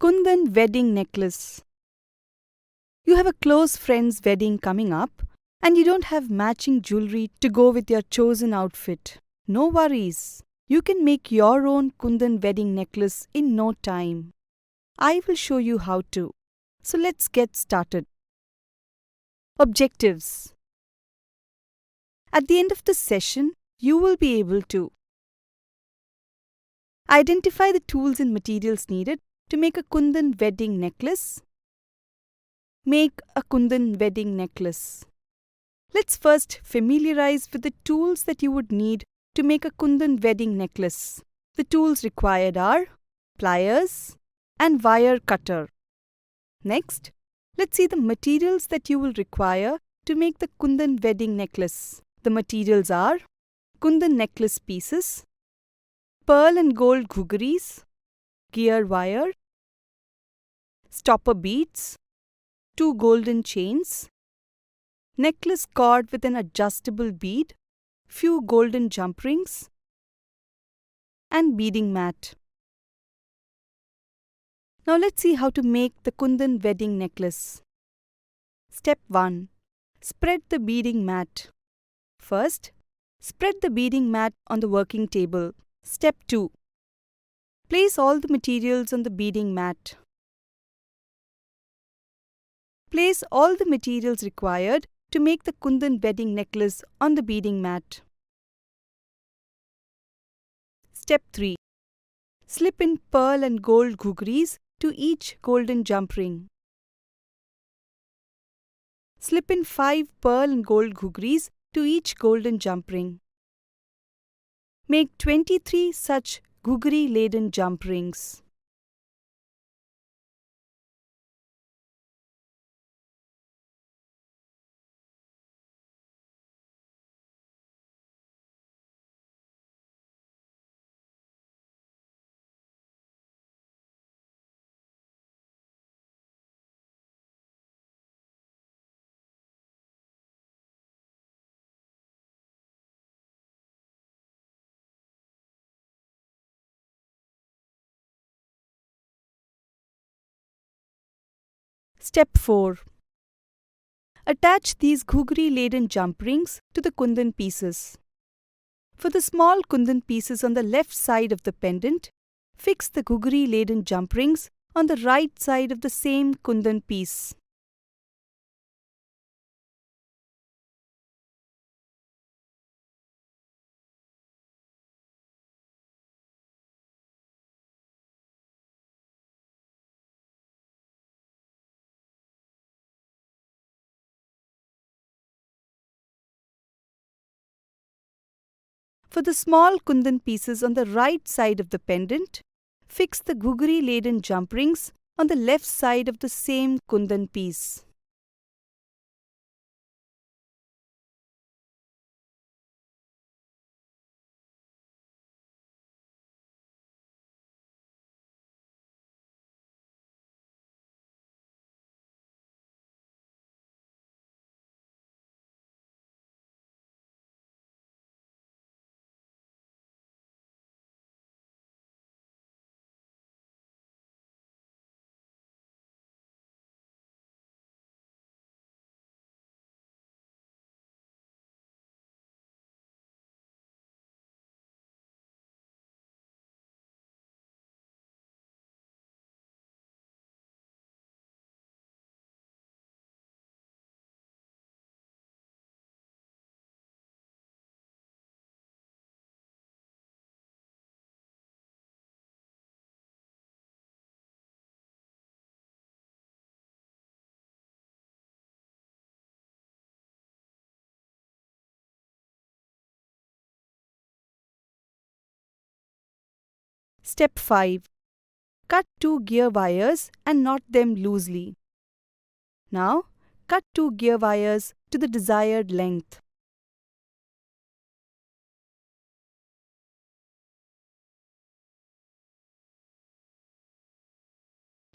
Kundan wedding necklace. You have a close friend's wedding coming up and you don't have matching jewelry to go with your chosen outfit. No worries. You can make your own Kundan wedding necklace in no time. I will show you how to. So let's get started. Objectives. At the end of the session, you will be able to identify the tools and materials needed to make a Kundan wedding necklace. Make a Kundan wedding necklace. Let's first familiarize with the tools that you would need to make a Kundan wedding necklace. The tools required are pliers and wire cutter. Next, let's see the materials that you will require to make the Kundan wedding necklace. The materials are Kundan necklace pieces, pearl and gold ghugris, gear wire, stopper beads, 2 golden chains, necklace cord with an adjustable bead, few golden jump rings, and beading mat. Now let's see how to make the Kundan wedding necklace. Step 1. Spread the beading mat. First, spread the beading mat on the working table. Step 2. Place all the materials on the beading mat. Place all the materials required to make the Kundan wedding necklace on the beading mat. Step 3. Slip in pearl and gold ghugris to each golden jump ring. Slip in 5 pearl and gold ghugris to each golden jump ring. Make 23 such ghugri-laden jump rings. Step 4. Attach these ghugri-laden jump rings to the Kundan pieces. For the small Kundan pieces on the left side of the pendant, fix the ghugri-laden jump rings on the right side of the same Kundan piece. For the small Kundan pieces on the right side of the pendant, fix the ghugri-laden jump rings on the left side of the same Kundan piece. Step 5. Cut 2 gear wires and knot them loosely. Now, cut 2 gear wires to the desired length.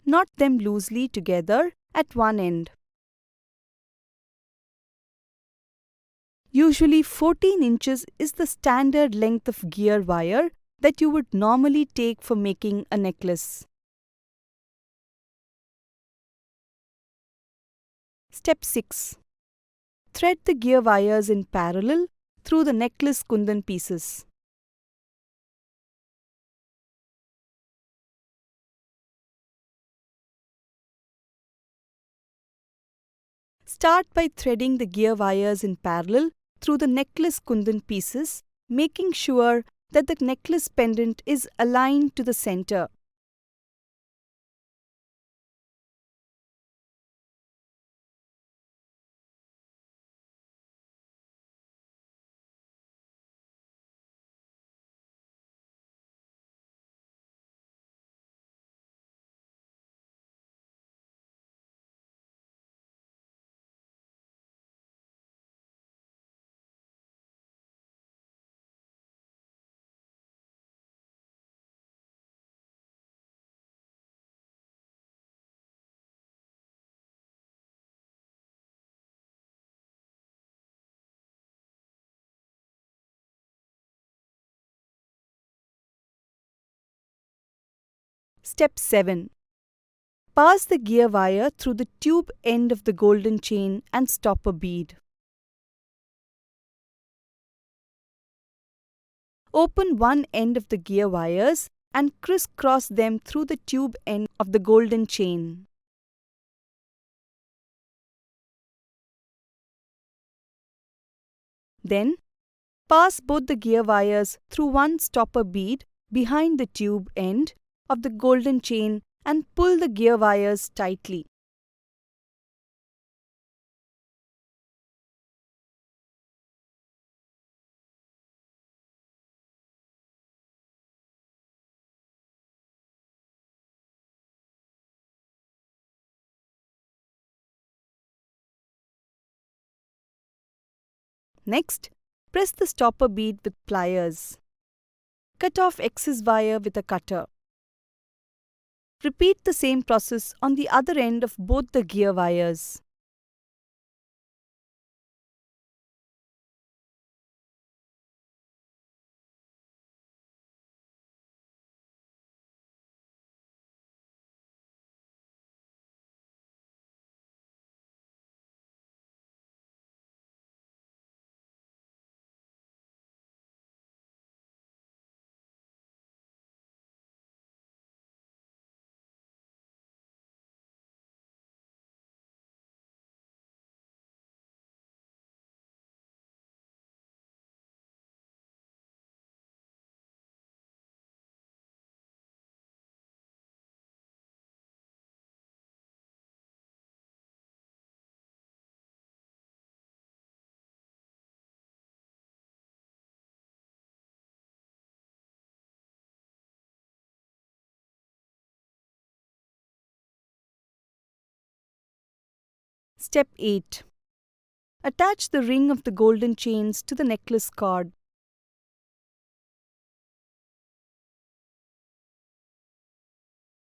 Knot them loosely together at one end. Usually 14 inches is the standard length of gear wire that you would normally take for making a necklace. Step 6. Thread the gear wires in parallel through the necklace kundan pieces. Start by threading the gear wires in parallel through the necklace kundan pieces, making sure that the necklace pendant is aligned to the center. Step 7. Pass the gear wire through the tube end of the golden chain and stop a bead. Open one end of the gear wires and crisscross them through the tube end of the golden chain. Then, pass both the gear wires through one stopper bead behind the tube end of the golden chain and pull the gear wires tightly. Next, press the stopper bead with pliers. Cut off excess wire with a cutter. Repeat the same process on the other end of both the gear wires. Step 8. Attach the ring of the golden chains to the necklace cord.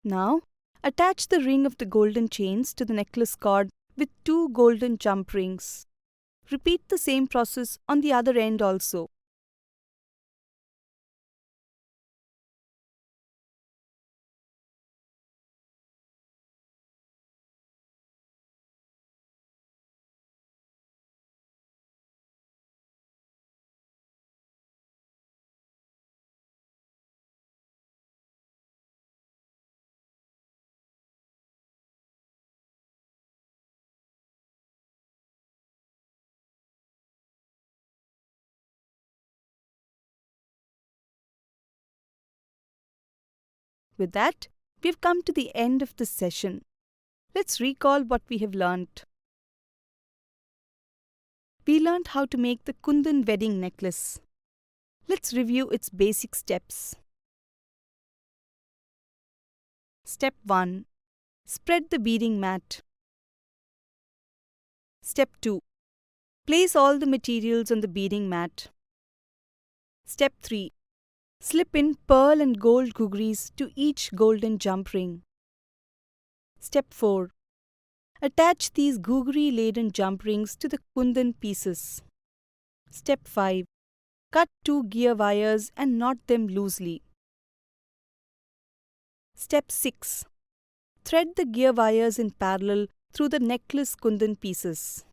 Now, attach the ring of the golden chains to the necklace cord with 2 golden jump rings. Repeat the same process on the other end also. With that, we have come to the end of this session. Let's recall what we have learnt. We learnt how to make the Kundan wedding necklace. Let's review its basic steps. Step 1. Spread the beading mat. Step 2. Place all the materials on the beading mat. Step 3. Slip in pearl and gold googries to each golden jump ring. Step 4. Attach these googry-laden jump rings to the kundan pieces. Step 5. Cut 2 gear wires and knot them loosely. Step 6. Thread the gear wires in parallel through the necklace kundan pieces.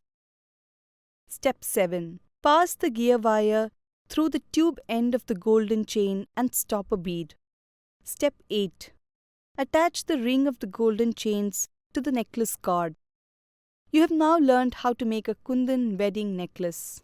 Step 7. Pass the gear wire through the tube end of the golden chain and stop a bead. Step 8. Attach the ring of the golden chains to the necklace cord. You have now learned how to make a kundan wedding necklace.